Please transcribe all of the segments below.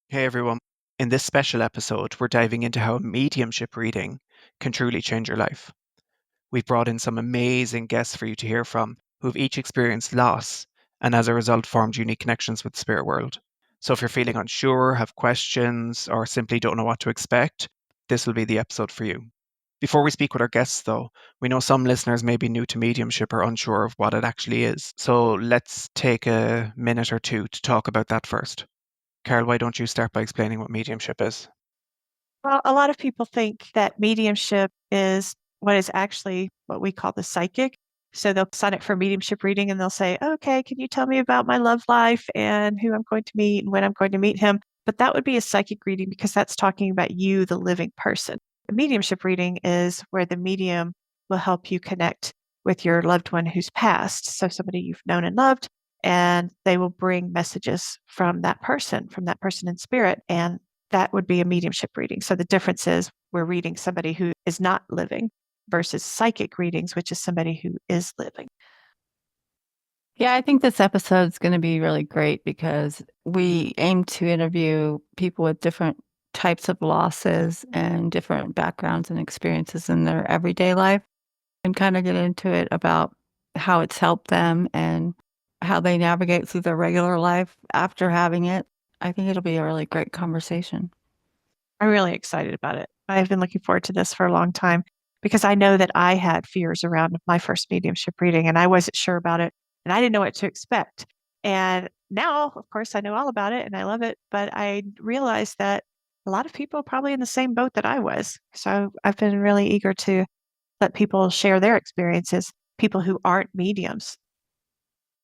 Hey everyone. In this special episode, we're diving into how mediumship reading can truly change your life. We've brought in some amazing guests for you to hear from who've each experienced loss and as a result formed unique connections with the spirit world. So if you're feeling unsure, have questions, or simply don't know what to expect, this will be the episode for you. Before we speak with our guests, though, we know some listeners may be new to mediumship or unsure of what it actually is. So let's take a minute or two to talk about that first. Carol, why don't you start by explaining what mediumship is? Well, a lot of people think that mediumship is what is actually what we call the psychic. So they'll sign up for mediumship reading and they'll say, okay, can you tell me about my love life and who I'm going to meet and when I'm going to meet him? But that would be a psychic reading because that's talking about you, the living person. A mediumship reading is where the medium will help you connect with your loved one who's passed. So somebody you've known and loved, and they will bring messages from that person in spirit. And that would be a mediumship reading. So the difference is we're reading somebody who is not living versus psychic readings, which is somebody who is living. Yeah, I think this episode is going to be really great because we aim to interview people with different types of losses and different backgrounds and experiences in their everyday life and kind of get into it about how it's helped them and how they navigate through their regular life after having it. I think it'll be a really great conversation. I'm really excited about it. I've been looking forward to this for a long time because I know that I had fears around my first mediumship reading and I wasn't sure about it and I didn't know what to expect. And now, of course, I know all about it and I love it, but I realized that a lot of people are probably in the same boat that I was. So I've been really eager to let people share their experiences, people who aren't mediums.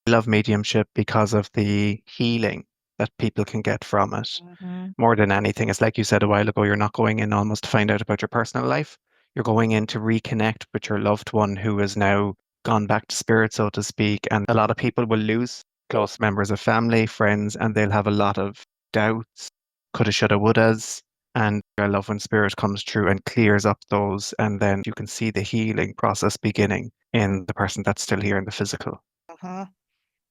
I love mediumship because of the healing that people can get from it. Mhm. More than anything, it's like you said a while ago, you're not going in almost to find out about your personal life. You're going in to reconnect with your loved one who has now gone back to spirit, so to speak. And a lot of people will lose close members of family, friends, and they'll have a lot of doubts, coulda, shoulda, wouldas. And I love when spirit comes through and clears up those, and then you can see the healing process beginning in the person that's still here in the physical. Uh-huh.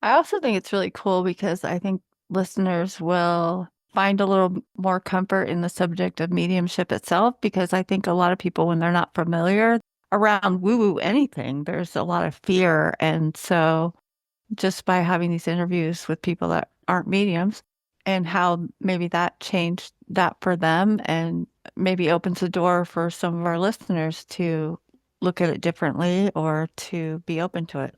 I also think it's really cool because I think listeners will find a little more comfort in the subject of mediumship itself because I think a lot of people, when they're not familiar around woo woo anything, there's a lot of fear. And so just by having these interviews with people that aren't mediums and how maybe that changed that for them and maybe opens the door for some of our listeners to look at it differently or to be open to it.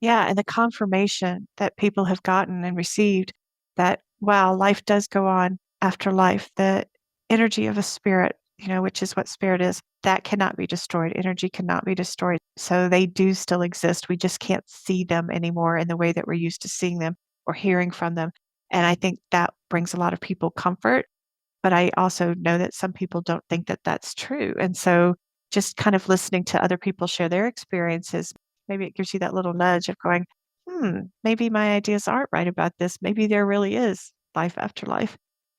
Yeah, and the confirmation that people have gotten and received that, wow, life does go on after life. The energy of a spirit, which is what spirit is, that cannot be destroyed. Energy cannot be destroyed. So they do still exist. We just can't see them anymore in the way that we're used to seeing them or hearing from them. And I think that brings a lot of people comfort. But I also know that some people don't think that that's true. And so just kind of listening to other people share their experiences, maybe it gives you that little nudge of going, maybe my ideas aren't right about this. Maybe there really is life after life.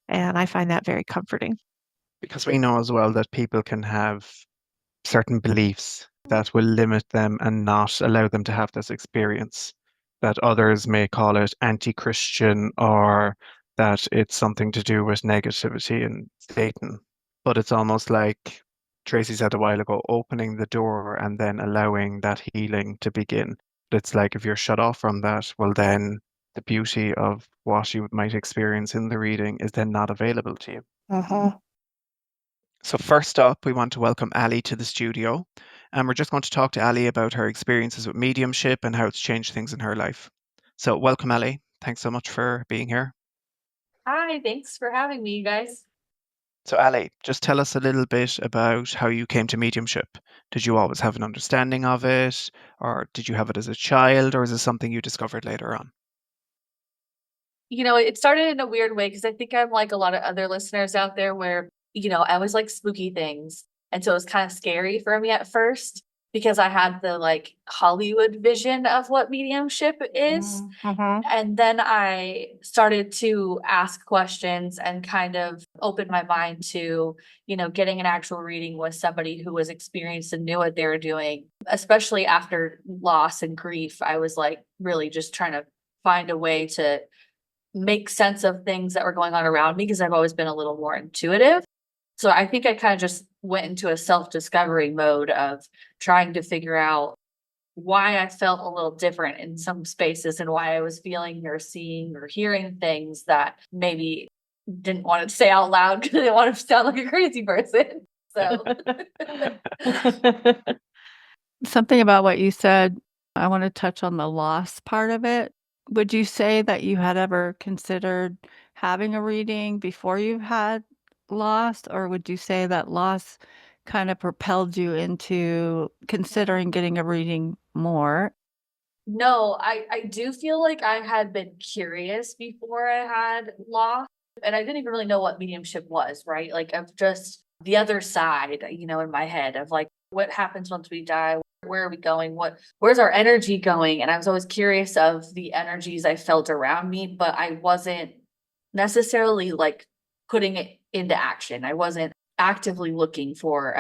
And I find that very comforting. Because we know as well that people can have certain beliefs that will limit them and not allow them to have this experience. That others may call it anti-Christian or that it's something to do with negativity and Satan. But it's almost like Tracy said a while ago, opening the door and then allowing that healing to begin. It's like if you're shut off from that, well, then the beauty of what you might experience in the reading is then not available to you. Uh-huh. So first up, we want to welcome Allie to the studio. And we're just going to talk to Allie about her experiences with mediumship and how it's changed things in her life. So welcome, Allie. Thanks so much for being here. Hi, thanks for having me, you guys. So Allie, just tell us a little bit about how you came to mediumship. Did you always have an understanding of it, or did you have it as a child, or is it something you discovered later on? It started in a weird way because I think I'm like a lot of other listeners out there where, I always like spooky things. And so it was kind of scary for me at first because I had the like Hollywood vision of what mediumship is. Uh-huh. And then I started to ask questions and kind of open my mind to, getting an actual reading with somebody who was experienced and knew what they were doing, especially after loss and grief. I was like really just trying to find a way to make sense of things that were going on around me because I've always been a little more intuitive. So I think I kind of just went into a self-discovery mode of trying to figure out why I felt a little different in some spaces and why I was feeling or seeing or hearing things that maybe didn't want to say out loud because I didn't want to sound like a crazy person. So Something about what you said, I want to touch on the loss part of it. Would you say that you had ever considered having a reading before you had loss, or would you say that loss kind of propelled you into considering getting a reading more? no, I do feel like I had been curious before I had lost, and I didn't even really know what mediumship was, right? Like of just the other side, in my head of like what happens once we die, where are we going? Where's our energy going? And I was always curious of the energies I felt around me, but I wasn't necessarily like putting it into action. I wasn't actively looking for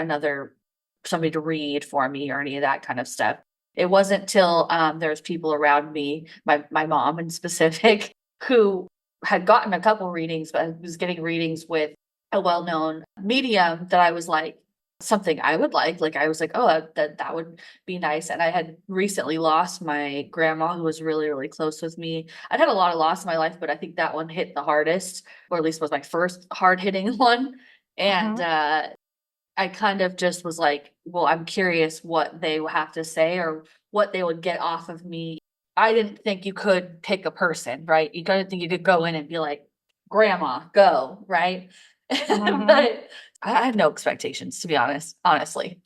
somebody to read for me or any of that kind of stuff. It wasn't till there's people around me, my mom in specific, who had gotten a couple readings, but I was getting readings with a well-known medium that I was like, something I would like. Like I was like, oh, that would be nice. And I had recently lost my grandma who was really, really close with me. I'd had a lot of loss in my life, but I think that one hit the hardest, or at least was my first hard hitting one. And I kind of just was like, well, I'm curious what they will have to say or what they would get off of me. I didn't think you could pick a person, right? You didn't think you could go in and be like, grandma, go, right? But I had no expectations, to be honestly.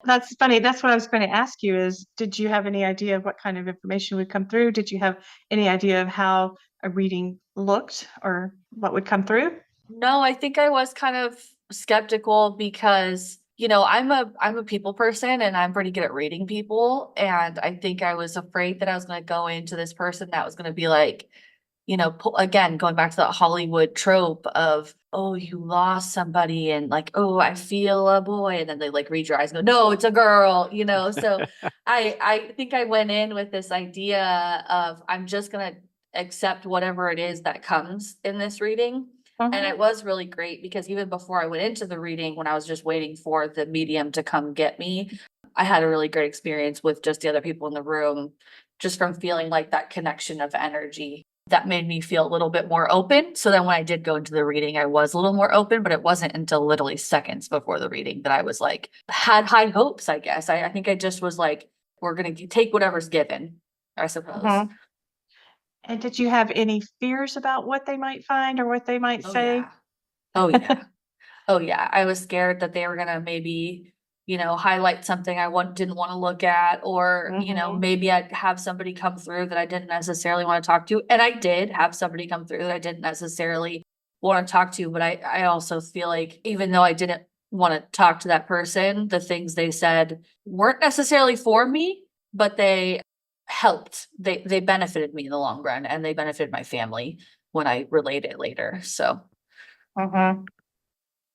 That's funny. That's what I was going to ask you is, did you have any idea of what kind of information would come through? Did you have any idea of how a reading looked or what would come through? No, I think I was kind of skeptical because, I'm a people person and I'm pretty good at reading people. And I think I was afraid that I was going to go into this person that was going to be like, again, going back to that Hollywood trope of, oh, you lost somebody and like, oh, I feel a boy. And then they like read your eyes and go, no, it's a girl, So I think I went in with this idea of I'm just going to accept whatever it is that comes in this reading. And it was really great because even before I went into the reading, when I was just waiting for the medium to come get me, I had a really great experience with just the other people in the room, just from feeling like that connection of energy that made me feel a little bit more open. So then when I did go into the reading, I was a little more open, but it wasn't until literally seconds before the reading that I was like, had high hopes, I guess. I think I just was like, we're going to take whatever's given, I suppose. And did you have any fears about what they might find or what they might say? Oh, yeah. Oh, yeah. I was scared that they were going to maybe, highlight something I didn't want to look at, or, maybe I'd have somebody come through that I didn't necessarily want to talk to. And I did have somebody come through that I didn't necessarily want to talk to. But I also feel like even though I didn't want to talk to that person, the things they said weren't necessarily for me, but they helped. They benefited me in the long run, and they benefited my family when I relayed it later. So.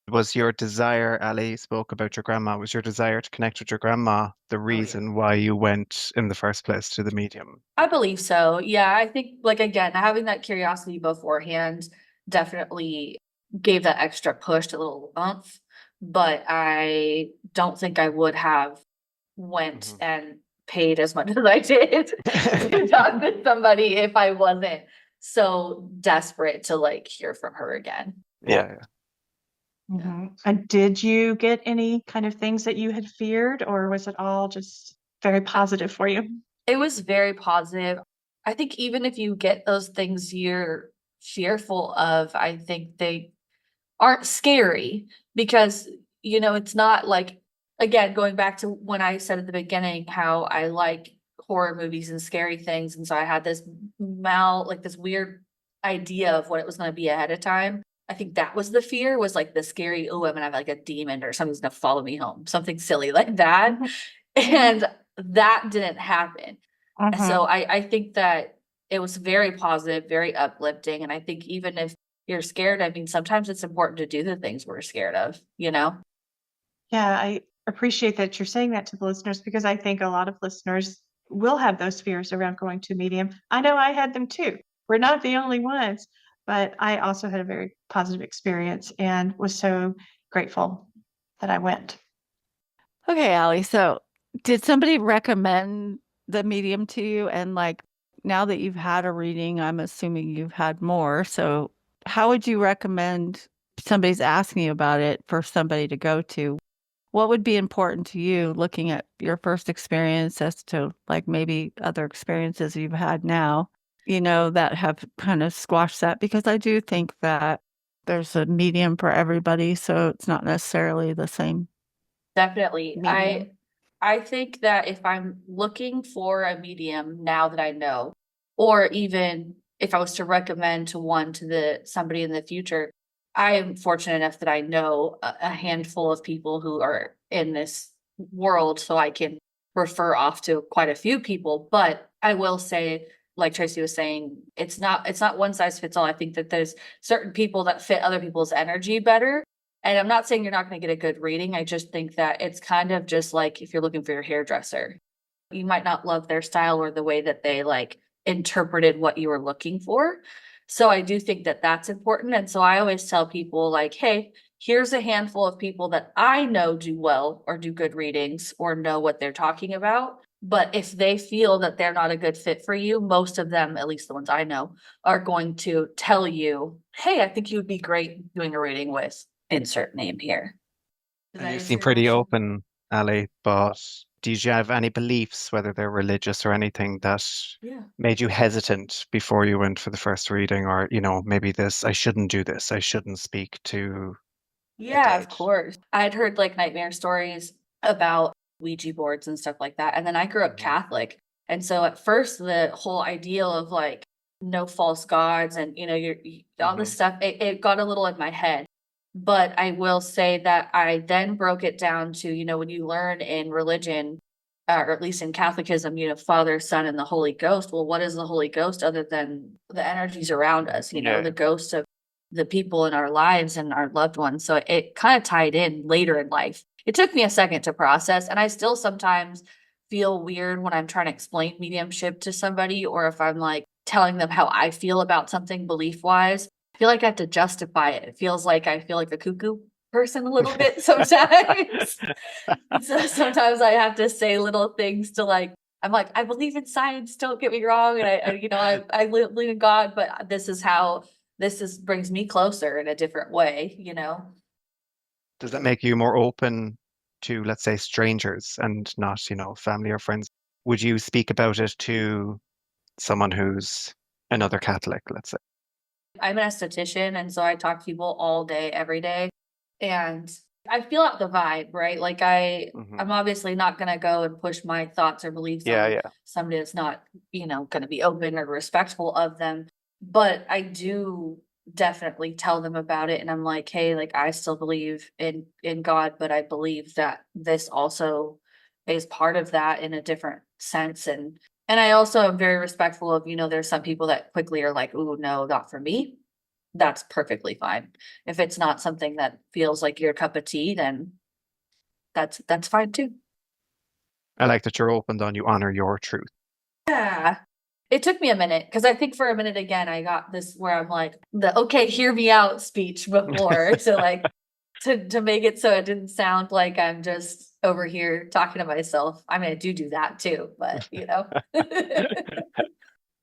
Was your desire, Allie spoke about your grandma, was your desire to connect with your grandma the reason why you went in the first place to the medium? I believe so. Yeah, I think like again, having that curiosity beforehand definitely gave that extra push, a little oomph. But I don't think I would have went and paid as much as I did to talk to somebody if I wasn't so desperate to like hear from her again. Yeah. And did you get any kind of things that you had feared, or was it all just very positive for you? It was very positive. I think even if you get those things you're fearful of, I think they aren't scary because, it's not like, again, going back to when I said at the beginning how I like horror movies and scary things. And so I had this this weird idea of what it was going to be ahead of time. I think that was the fear, was like the scary, oh, I'm going to have like a demon or something's going to follow me home, something silly like that. And that didn't happen. So I think that it was very positive, very uplifting. And I think even if you're scared, I mean, sometimes it's important to do the things we're scared of, Yeah, I appreciate that you're saying that to the listeners, because I think a lot of listeners will have those fears around going to a medium. I know I had them too. we're not the only ones. But I also had a very positive experience and was so grateful that I went. Okay, Allie. So, did somebody recommend the medium to you? And like now that you've had a reading, I'm assuming you've had more. So, how would you recommend somebody's asking you about it for somebody to go to? What would be important to you looking at your first experience as to like maybe other experiences you've had now, that have kind of squashed that? Because I do think that there's a medium for everybody. So, it's not necessarily the same Definitely. medium. I think that if I'm looking for a medium now that I know, or even if I was to recommend to one to somebody in the future, I am fortunate enough that I know a handful of people who are in this world, so I can refer off to quite a few people. But I will say, like Tracy was saying, it's not one size fits all. I think that there's certain people that fit other people's energy better. And I'm not saying you're not going to get a good reading. I just think that it's kind of just like if you're looking for your hairdresser, you might not love their style or the way that they like interpreted what you were looking for. So I do think that that's important. And so I always tell people like, hey, here's a handful of people that I know do well or do good readings or know what they're talking about. But if they feel that they're not a good fit for you, most of them, at least the ones I know, are going to tell you, hey, I think you would be great doing a reading with insert name here. Does And that you answer seem your pretty question? open, Ali, but did you have any beliefs, whether they're religious or anything, that Yeah. made you hesitant before you went for the first reading? Or, maybe this, I shouldn't do this, I shouldn't speak to a Yeah, of dead. course. I'd heard like nightmare stories about Ouija boards and stuff like that. And then I grew up Mhm. Catholic. And so at first, the whole ideal of like no false gods and, all this Mhm. stuff, it got a little in my head. But I will say that I then broke it down to, when you learn in religion, or at least in Catholicism, Father, Son, and the Holy Ghost. Well, what is the Holy Ghost other than the energies around us, Yeah. the ghost of the people in our lives and our loved ones. So it kind of tied in later in life. It took me a second to process, and I still sometimes feel weird when I'm trying to explain mediumship to somebody, or if I'm like telling them how I feel about something belief wise. I feel like I have to justify it. It feels like I feel like a cuckoo person a little bit sometimes. So sometimes I have to say little things to like, I'm like, I believe in science, don't get me wrong. And I believe in God, but this is how brings me closer in a different way. Does that make you more open to, let's say, strangers and not, family or friends? Would you speak about it to someone who's another Catholic, let's say? I'm an esthetician, and so I talk to people all day, every day. And I feel out the vibe, right? Like Hmm. I'm obviously not gonna go and push my thoughts or beliefs Yeah, on yeah. somebody that's not, gonna be open or respectful of them. But I do definitely tell them about it. And I'm like, hey, like I still believe in God, but I believe that this also is part of that in a different sense. And I also am very respectful of, there's some people that quickly are like, ooh, no, not for me. That's perfectly fine. If it's not something that feels like your cup of tea, then that's fine too. I like that you're open on you honor your truth. Yeah. It took me a minute because I think for a minute again I got this where I'm like the okay, hear me out speech before to like to make it so it didn't sound like I'm just over here talking to myself. I mean, I do that too, but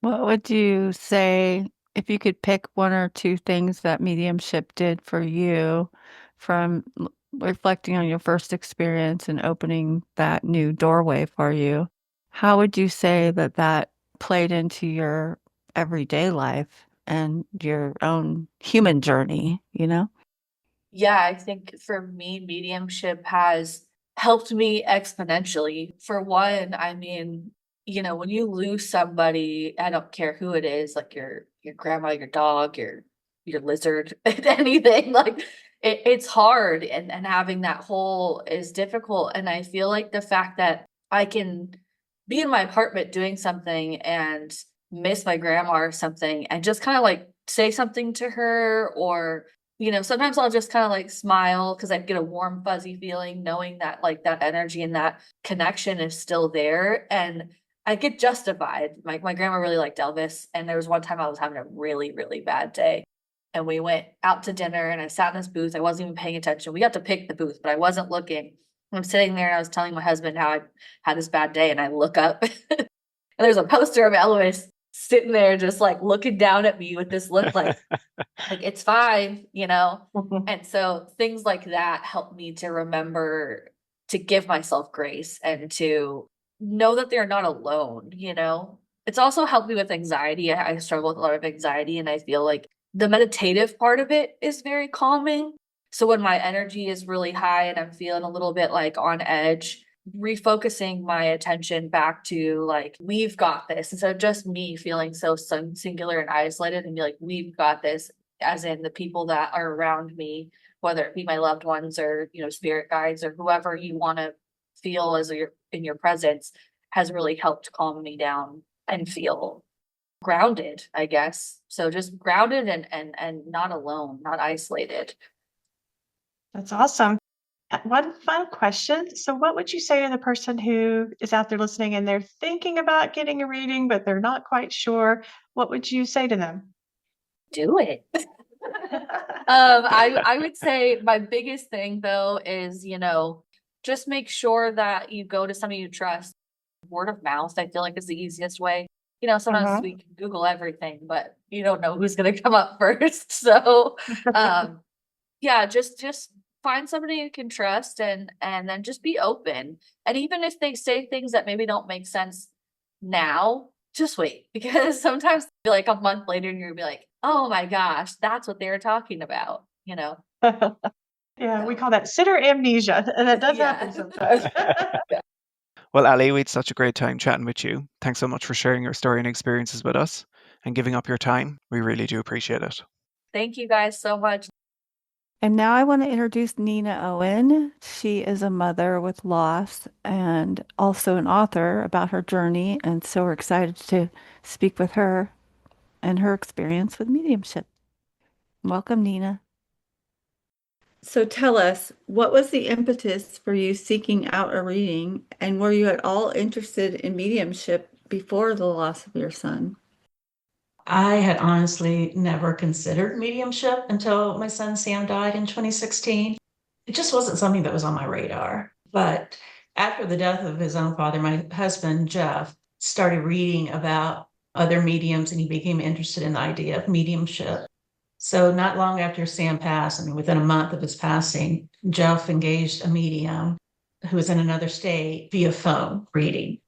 What would you say if you could pick one or two things that mediumship did for you from reflecting on your first experience and opening that new doorway for you? How would you say that that played into your everyday life and your own human journey? Yeah, I think for me, mediumship has helped me exponentially. For one, I mean, when you lose somebody, I don't care who it is, like your grandma, your dog, your lizard, anything, like it's hard and having that hole is difficult. And I feel like the fact that I can be in my apartment doing something and miss my grandma or something and just kind of like say something to her or sometimes I'll just kind of like smile because I get a warm, fuzzy feeling knowing that like that energy and that connection is still there. And I get justified. My grandma really liked Elvis, and there was one time I was having a really, really bad day. And we went out to dinner and I sat in this booth. I wasn't even paying attention. We got to pick the booth, but I wasn't looking. I'm sitting there and I was telling my husband how I had this bad day, and I look up and there's a poster of Elvis sitting there just like looking down at me with this look like it's fine, you know? And so things like that help me to remember to give myself grace and to know that they're not alone, you know? It's also helped me with anxiety. I struggle with a lot of anxiety, and I feel like the meditative part of it is very calming. So when my energy is really high and I'm feeling a little bit like on edge, refocusing my attention back to like, we've got this, instead of just me feeling so singular and isolated, and be like, we've got this, as in the people that are around me, whether it be my loved ones or, you know, spirit guides or whoever you want to feel as you're in your presence, has really helped calm me down and feel grounded, I guess. So just grounded and not alone, not isolated. That's awesome. One final question. So, what would you say to the person who is out there listening and they're thinking about getting a reading, but they're not quite sure? What would you say to them? Do it. I would say my biggest thing though is, you know, just make sure that you go to somebody you trust. Word of mouth, I feel like, is the easiest way. You know, sometimes we can Google everything, but you don't know who's going to come up first. So, yeah, just find somebody you can trust, and then just be open. And even if they say things that maybe don't make sense now, just wait, because sometimes like a month later and you'll be like, oh my gosh, that's what they were talking about, you know? Yeah, we call that sitter amnesia, and that does happen sometimes. Well, Allie, we had such a great time chatting with you. Thanks so much for sharing your story and experiences with us and giving up your time. We really do appreciate it. Thank you guys so much. And now I want to introduce Nina Owen. She is a mother with loss and also an author about her journey. And so we're excited to speak with her and her experience with mediumship. Welcome, Nina. So tell us, what was the impetus for you seeking out a reading, and were you at all interested in mediumship before the loss of your son? I had honestly never considered mediumship until my son Sam died in 2016. It just wasn't something that was on my radar. But after the death of his own father, my husband, Jeff, started reading about other mediums, and he became interested in the idea of mediumship. So not long after Sam passed, I mean, within a month of his passing, Jeff engaged a medium who was in another state via phone reading.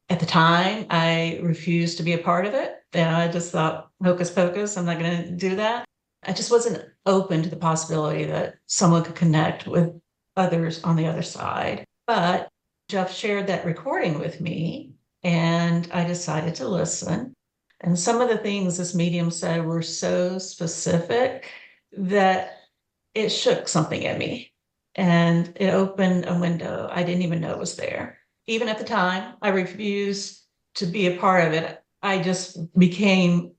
At the time, I refused to be a part of it. And I just thought, hocus pocus, I'm not going to do that. I just wasn't open to the possibility that someone could connect with others on the other side. But Jeff shared that recording with me, and I decided to listen. And some of the things this medium said were so specific that it shook something in me, and it opened a window I didn't even know was there. Even at the time, I refused to be a part of it. I just became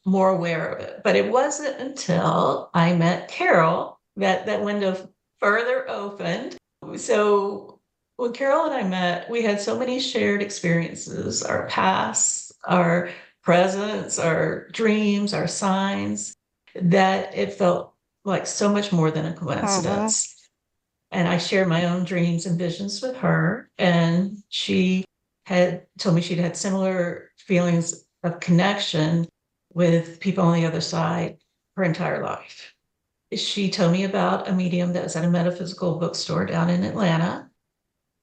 more aware of it. But it wasn't until I met Carol that that window further opened. So when Carol and I met, we had so many shared experiences, our past, our presence, our dreams, our signs, that it felt like so much more than a coincidence. And I shared my own dreams and visions with her, and she had told me she'd had similar feelings of connection with people on the other side her entire life. She told me about a medium that was at a metaphysical bookstore down in Atlanta.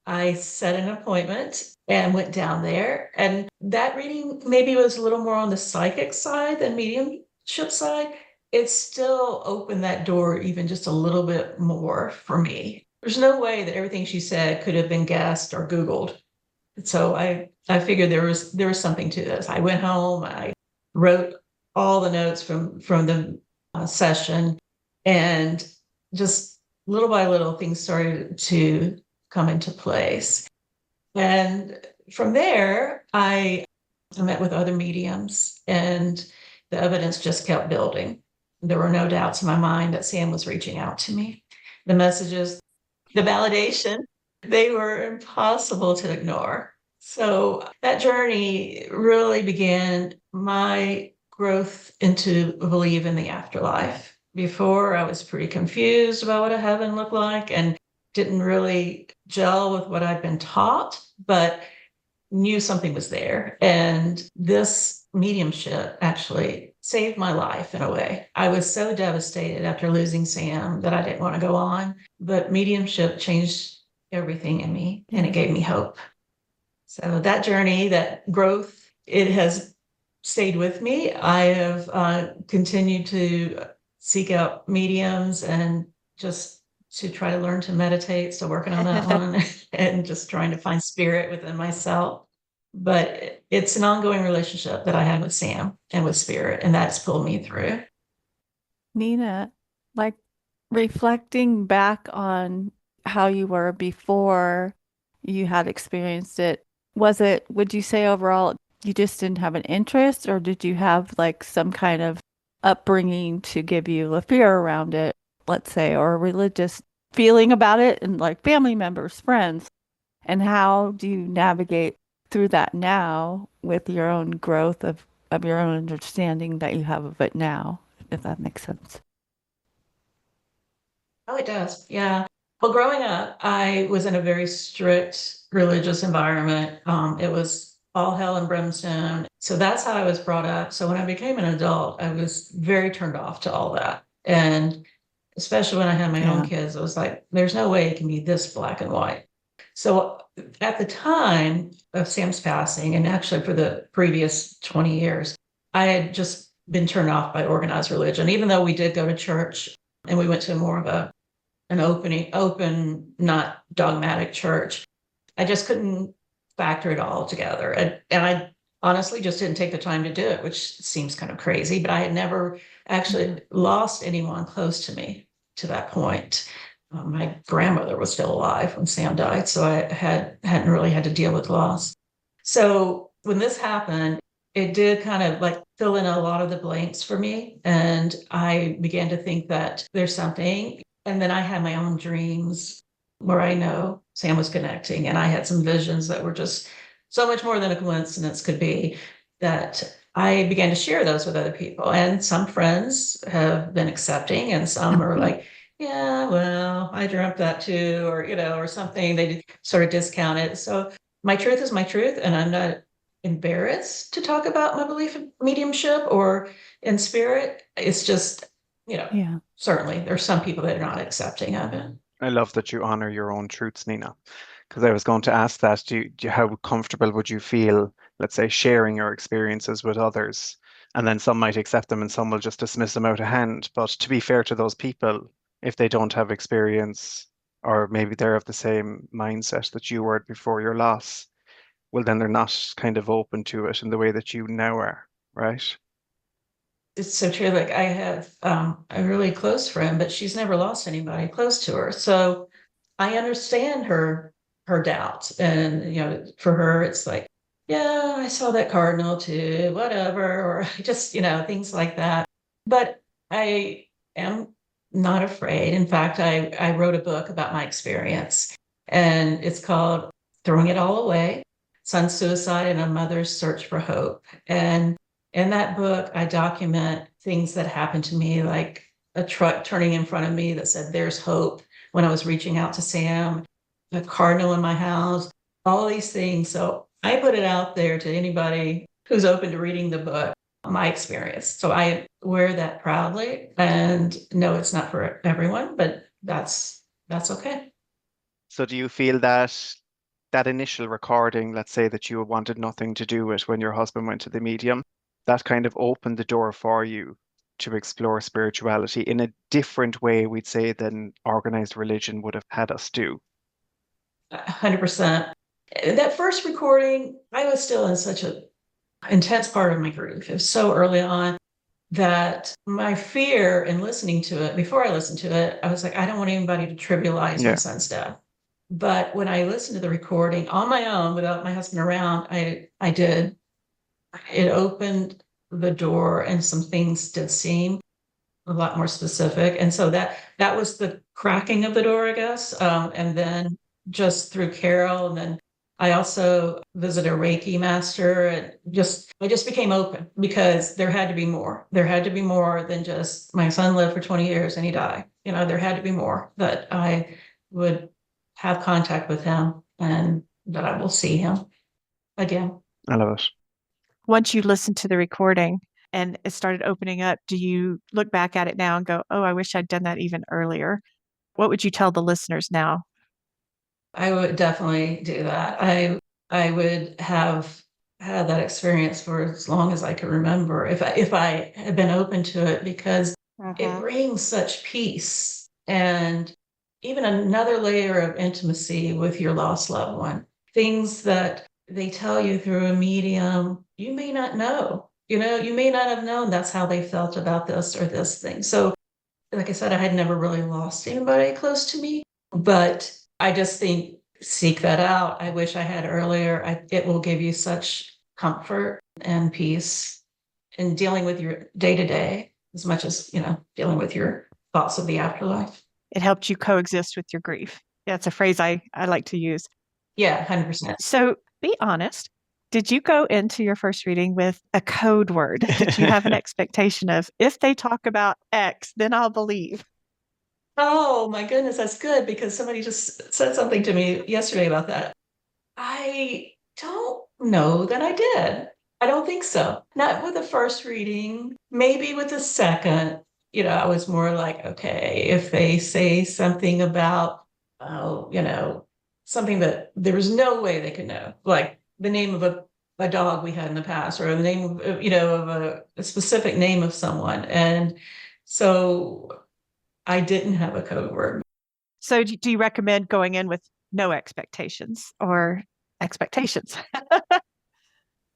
I set an appointment and went down there. And that reading maybe was a little more on the psychic side than mediumship side. It still opened that door even just a little bit more for me. There's no way that everything she said could have been guessed or Googled. So I figured there was something to this. I went home, I wrote all the notes from the session, and just little by little things started to come into place. And from there, I met with other mediums, and the evidence just kept building. There were no doubts in my mind that Sam was reaching out to me. The messages, the validation, they were impossible to ignore. So that journey really began my growth into believe in the afterlife. Before, I was pretty confused about what a heaven looked like and didn't really gel with what I'd been taught, but knew something was there. And this mediumship actually saved my life in a way. I was so devastated after losing Sam that I didn't want to go on, but mediumship changed everything in me and it gave me hope. So that journey, that growth, it has stayed with me. I have continued to seek out mediums and just to try to learn to meditate. So working on that one and just trying to find spirit within myself. But it's an ongoing relationship that I have with Sam and with spirit, and that's pulled me through. Nina, like reflecting back on how you were before you had experienced it, would you say overall you just didn't have an interest, or did you have like some kind of upbringing to give you a fear around it, let's say, or a religious feeling about it, and like family members, friends? And how do you navigate through that now with your own growth of your own understanding that you have of it now, if that makes sense? Oh, it does. Yeah. Well, growing up, I was in a very strict religious environment. It was all hell and brimstone. So that's how I was brought up. So when I became an adult, I was very turned off to all that. And especially when I had my own kids, I was like, there's no way it can be this black and white. So at the time of Sam's passing, and actually for the previous 20 years, I had just been turned off by organized religion, even though we did go to church and we went to more of an open, not dogmatic church. I just couldn't factor it all together. And I honestly just didn't take the time to do it, which seems kind of crazy, but I had never actually lost anyone close to me to that point. My grandmother was still alive when Sam died, so I hadn't really had to deal with loss. So when this happened, it did kind of like fill in a lot of the blanks for me. And I began to think that there's something. And then I had my own dreams where I know Sam was connecting, and I had some visions that were just so much more than a coincidence could be, that I began to share those with other people. And some friends have been accepting, and some are like, yeah, well, I dreamt that too, or, or something. They sort of discount it. So my truth is my truth, and I'm not embarrassed to talk about my belief in mediumship or in spirit. It's just, certainly there's some people that are not accepting of it. I love that you honor your own truths, Nina, because I was going to ask that. How comfortable would you feel, let's say, sharing your experiences with others? And then some might accept them and some will just dismiss them out of hand. But to be fair to those people, if they don't have experience, or maybe they're of the same mindset that you were before your loss, well, then they're not kind of open to it in the way that you now are, right? It's so true. Like I have a really close friend, but she's never lost anybody close to her. So I understand her doubts. And, for her, it's like, yeah, I saw that cardinal too, whatever, or just, things like that. But I am not afraid. In fact, I wrote a book about my experience, and it's called Throwing It All Away, Son's Suicide and a Mother's Search for Hope. And in that book, I document things that happened to me, like a truck turning in front of me that said, "There's hope," when I was reaching out to Sam, a cardinal in my house, all these things. So I put it out there to anybody who's open to reading the book, my experience. So I wear that proudly, and no, it's not for everyone, but that's okay. So do you feel that initial recording, let's say that you wanted nothing to do with when your husband went to the medium, that kind of opened the door for you to explore spirituality in a different way, we'd say, than organized religion would have had us do? 100%. That first recording, I was still in such an intense part of my grief. It was so early on that my fear in listening to it, before I listened to it, I was like, I don't want anybody to trivialize my son's death. But when I listened to the recording on my own without my husband around, I did. It opened the door, and some things did seem a lot more specific. And so that was the cracking of the door, I guess. And then just through Carol, and then I also visited a Reiki master, and I just became open because there had to be more. There had to be more than just my son lived for 20 years and he died. There had to be more, that I would have contact with him and that I will see him again. I love it. Once you listened to the recording and it started opening up, do you look back at it now and go, oh, I wish I'd done that even earlier? What would you tell the listeners now? I would definitely do that. I would have had that experience for as long as I could remember if I had been open to it, because it brings such peace and even another layer of intimacy with your lost loved one. Things that they tell you through a medium, you may not know. You may not have known that's how they felt about this or this thing. So, like I said, I had never really lost anybody close to me, but I just think seek that out. I wish I had earlier. It will give you such comfort and peace in dealing with your day to day, as much as, dealing with your thoughts of the afterlife. It helped you coexist with your grief. That's a phrase I like to use. Yeah, 100%. So be honest. Did you go into your first reading with a code word? Did you have an expectation of, if they talk about X, then I'll believe? Oh my goodness, that's good, because somebody just said something to me yesterday about that. I don't know that I did. I don't think so. Not with the first reading, maybe with the second. I was more like, okay, if they say something about, something that there was no way they could know, like the name of a dog we had in the past, or the name of, of a specific name of someone. And so I didn't have a code word. So do you recommend going in with no expectations or expectations?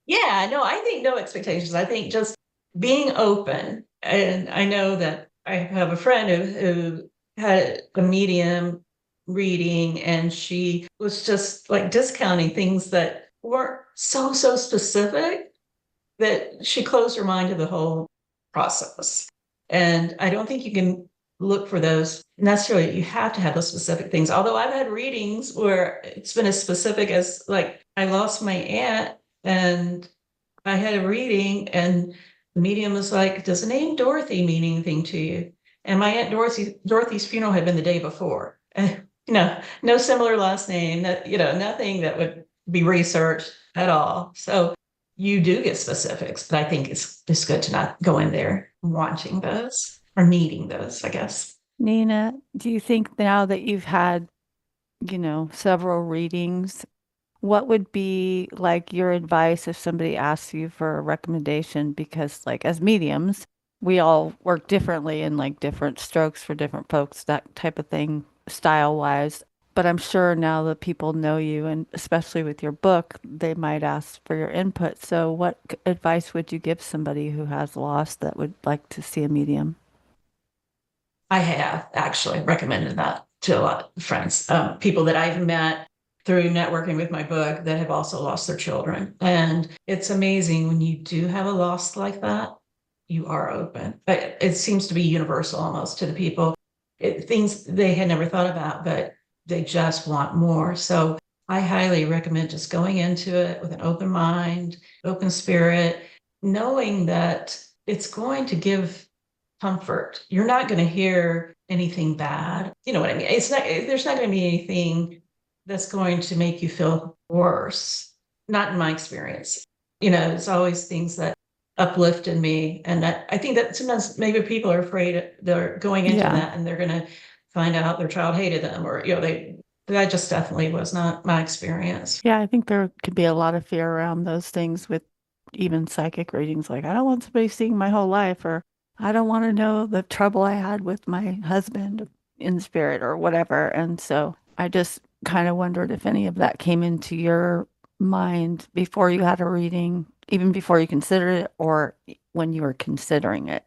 Yeah, no, I think no expectations. I think just being open. And I know that I have a friend who had a medium reading, and she was just like discounting things that weren't so specific, that she closed her mind to the whole process. And I don't think you can look for those necessarily. You have to have those specific things. Although I've had readings where it's been as specific as, like, I lost my aunt and I had a reading, and the medium was like, does the name Dorothy mean anything to you? And my aunt Dorothy's funeral had been the day before. And, no similar last name, nothing that would be researched at all. So you do get specifics, but I think it's good to not go in there wanting those or needing those, I guess. Nina, do you think now that you've had, several readings, what would be like your advice if somebody asks you for a recommendation? Because, like, as mediums, we all work differently and like different strokes for different folks, that type of thing, style wise. But I'm sure now that people know you, and especially with your book, they might ask for your input. So what advice would you give somebody who has lost that would like to see a medium? I have actually recommended that to a lot of friends, people that I've met through networking with my book that have also lost their children. And it's amazing when you do have a loss like that, you are open. But it seems to be universal almost to the people. Things they had never thought about, but they just want more. So I highly recommend just going into it with an open mind, open spirit, knowing that it's going to give comfort. You're not going to hear anything bad. You know what I mean? There's not going to be anything that's going to make you feel worse. Not in my experience. It's always things that uplifted me. And that, I think that sometimes maybe people are afraid they're going into that and they're going to find out their child hated them, or, that just definitely was not my experience. Yeah, I think there could be a lot of fear around those things with even psychic readings. Like, I don't want somebody seeing my whole life, or I don't want to know the trouble I had with my husband in spirit or whatever. And so I just kind of wondered if any of that came into your mind before you had a reading, even before you considered it, or when you were considering it.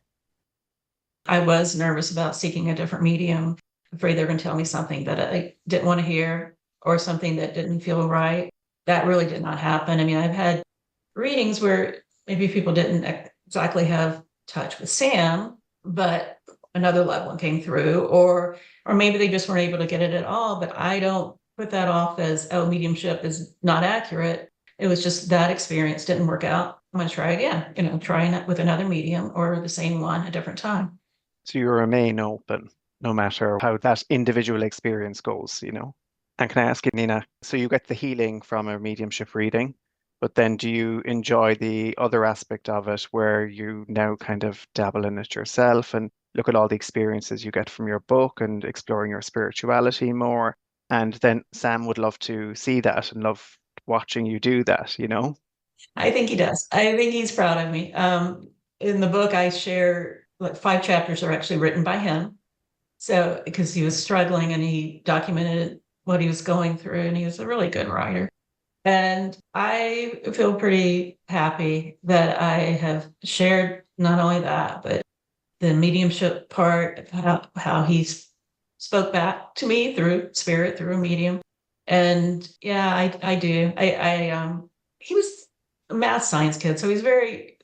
I was nervous about seeking a different medium, afraid they were going to tell me something that I didn't want to hear, or something that didn't feel right. That really did not happen. I mean, I've had readings where maybe people didn't exactly have touch with Sam, but another loved one came through, or maybe they just weren't able to get it at all. But I don't put that off as, oh, mediumship is not accurate. It was just that experience didn't work out. I'm going to try again, trying it with another medium or the same one at a different time. So you remain open no matter how that individual experience goes. And can I ask you, Nina, so you get the healing from a mediumship reading, but then do you enjoy the other aspect of it where you now kind of dabble in it yourself and look at all the experiences you get from your book and exploring your spirituality more? And then Sam would love to see that and love watching you do that. I think he does. I think he's proud of me. In the book, I share like 5 chapters are actually written by him. So, because he was struggling and he documented what he was going through, and he was a really good writer. And I feel pretty happy that I have shared not only that, but the mediumship part, how he spoke back to me through spirit, through a medium. And yeah, I do. He was a math science kid, so he's very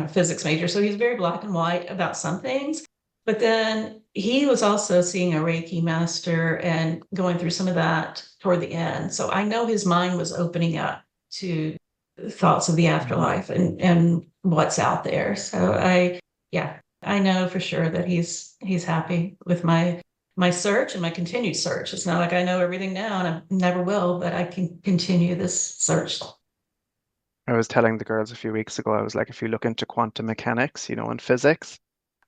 physics major. So he's very black and white about some things. But then he was also seeing a Reiki master and going through some of that toward the end. So I know his mind was opening up to thoughts of the afterlife and what's out there. So I know for sure that he's happy with my search and my continued search. It's not like I know everything now and I never will, but I can continue this search. I was telling the girls a few weeks ago, I was like, if you look into quantum mechanics, and physics,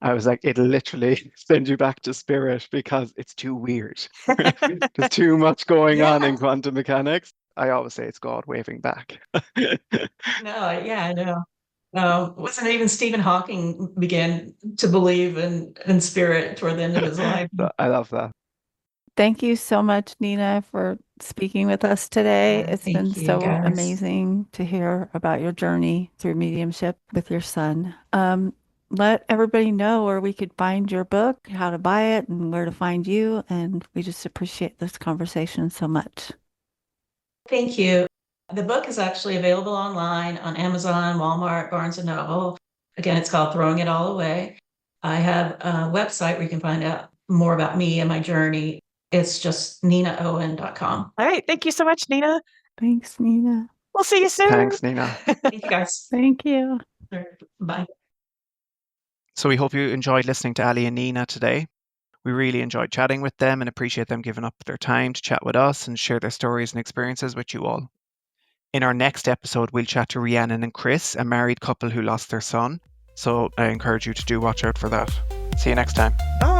I was like, it'll literally send you back to spirit because it's too weird. There's too much going on in quantum mechanics. I always say it's God waving back. I know. Wasn't even Stephen Hawking began to believe in spirit toward the end of his life? I love that. Thank you so much, Nina, for speaking with us today. It's been so amazing to hear about your journey through mediumship with your son. Let everybody know where we could find your book, how to buy it, and where to find you. And we just appreciate this conversation so much. Thank you. The book is actually available online on Amazon, Walmart, Barnes & Noble. Again, it's called Throwing It All Away. I have a website where you can find out more about me and my journey. It's just ninaowen.com. All right. Thank you so much, Nina. Thanks, Nina. We'll see you soon. Thanks, Nina. Thank you, guys. Thank you. Bye. So we hope you enjoyed listening to Allie and Nina today. We really enjoyed chatting with them and appreciate them giving up their time to chat with us and share their stories and experiences with you all. In our next episode, we'll chat to Rhiannon and Chris, a married couple who lost their son. So I encourage you to do watch out for that. See you next time. Bye.